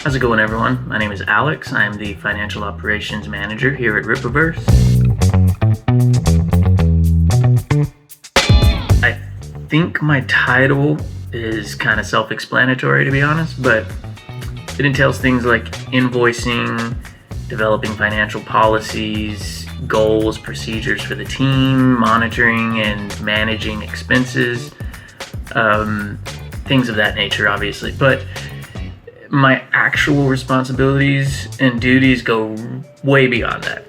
How's it going, everyone? My name is Alex. I am the Financial Operations Manager here at Rippaverse. I think my title is kind of self-explanatory, to be honest, but it entails things like invoicing, developing financial policies, goals, procedures for the team, monitoring and managing expenses, things of that nature, obviously. But my actual responsibilities and duties go way beyond that.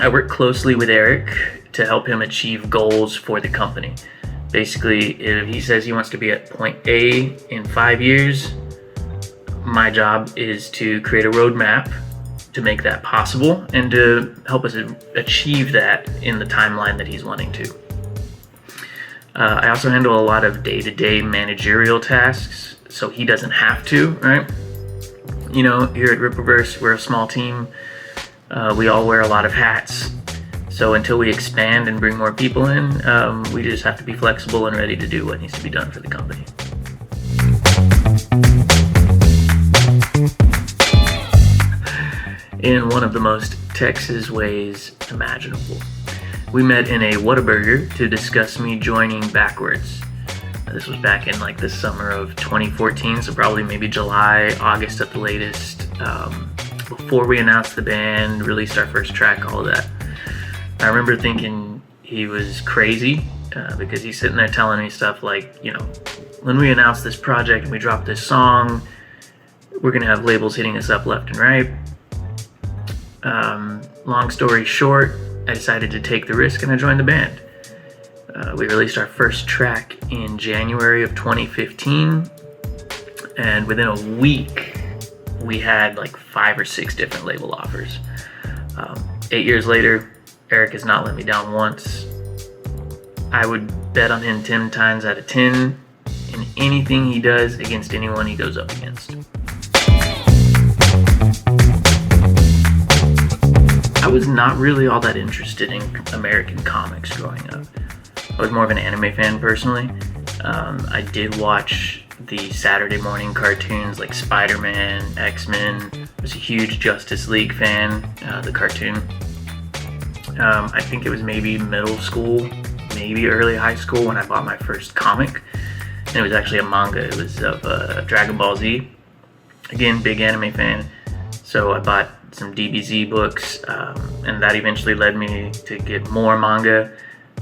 I work closely with Eric to help him achieve goals for the company. Basically, if he says he wants to be at point A in 5 years, my job is to create a roadmap to make that possible and to help us achieve that in the timeline that he's wanting to. I also handle a lot of day-to-day managerial tasks, so he doesn't have to, right? You know, here at Rippaverse, we're a small team. We all wear a lot of hats. So until we expand and bring more people in, we just have to be flexible and ready to do what needs to be done for the company. In one of the most Texas ways imaginable, we met in a Whataburger to discuss me joining Backwards. This was back in like the summer of 2014, so probably maybe July, August at the latest, before we announced the band, released our first track, all of that. I remember thinking he was crazy because he's sitting there telling me stuff like, you know, when we announce this project and we drop this song, we're going to have labels hitting us up left and right. Long story short, I decided to take the risk and I joined the band. We released our first track in January of 2015, and within a week, we had like 5 or 6 different label offers. 8 years later, Eric has not let me down once. I would bet on him 10 times out of 10 in anything he does against anyone he goes up against. I was not really all that interested in American comics growing up. I was more of an anime fan personally. I did watch the Saturday morning cartoons like Spider-Man, X-Men. I was a huge Justice League fan, the cartoon. I think it was maybe middle school, maybe early high school when I bought my first comic. And it was actually a manga. It was of Dragon Ball Z. Again, big anime fan. So I bought some DBZ books, and that eventually led me to get more manga.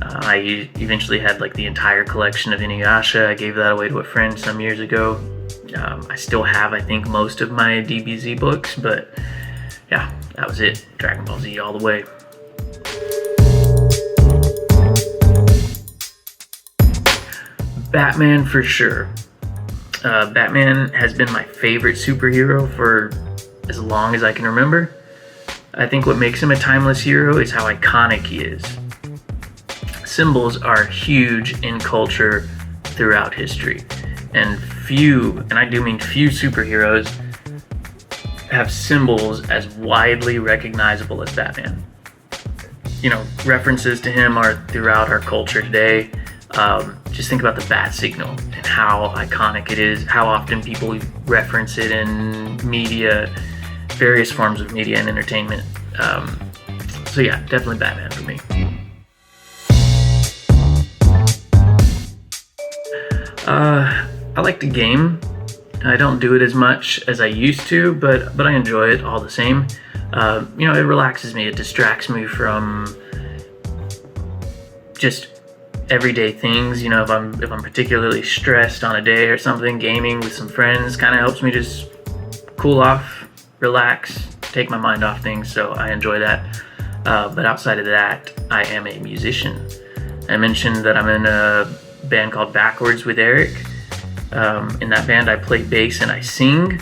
I eventually had like the entire collection of Inuyasha. I gave that away to a friend some years ago. I still have, I think, most of my DBZ books, but yeah, that was it. Dragon Ball Z all the way. Batman for sure. Batman has been my favorite superhero for as long as I can remember. I think what makes him a timeless hero is how iconic he is. Symbols are huge in culture throughout history, and I do mean few superheroes have symbols as widely recognizable as Batman. You know, references to him are throughout our culture today. Just think about the bat signal and how iconic it is, how often people reference it in media, various forms of media and entertainment. So yeah, definitely Batman for me. I like to game. I don't do it as much as I used to, but I enjoy it all the same. You know, it relaxes me. It distracts me from just everyday things. You know, if I'm particularly stressed on a day or something, gaming with some friends kind of helps me just cool off, relax, take my mind off things. So I enjoy that. But outside of that, I am a musician. I mentioned that I'm in a band called Backwards with Eric. In that band, I play bass and I sing.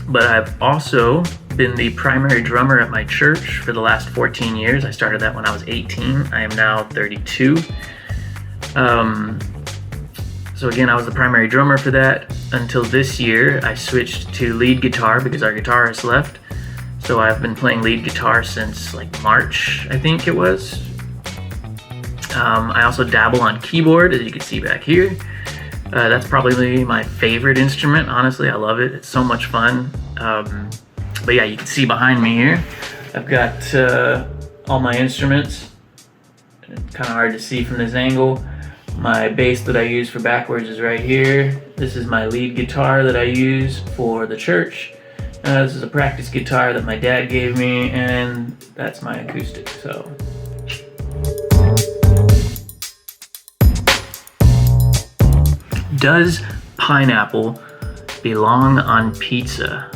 But I've also been the primary drummer at my church for the last 14 years. I started that when I was 18. I am now 32. So again, I was the primary drummer for that until this year. I switched to lead guitar because our guitarist left. So I've been playing lead guitar since like March, I think it was. I also dabble on keyboard, as you can see back here. That's probably my favorite instrument, honestly. I love it. It's so much fun. But yeah, you can see behind me here, I've got all my instruments. It's kind of hard to see from this angle. My bass that I use for backwards is right here. This is my lead guitar that I use for the church. This is a practice guitar that my dad gave me, and that's my acoustic. So. Does pineapple belong on pizza?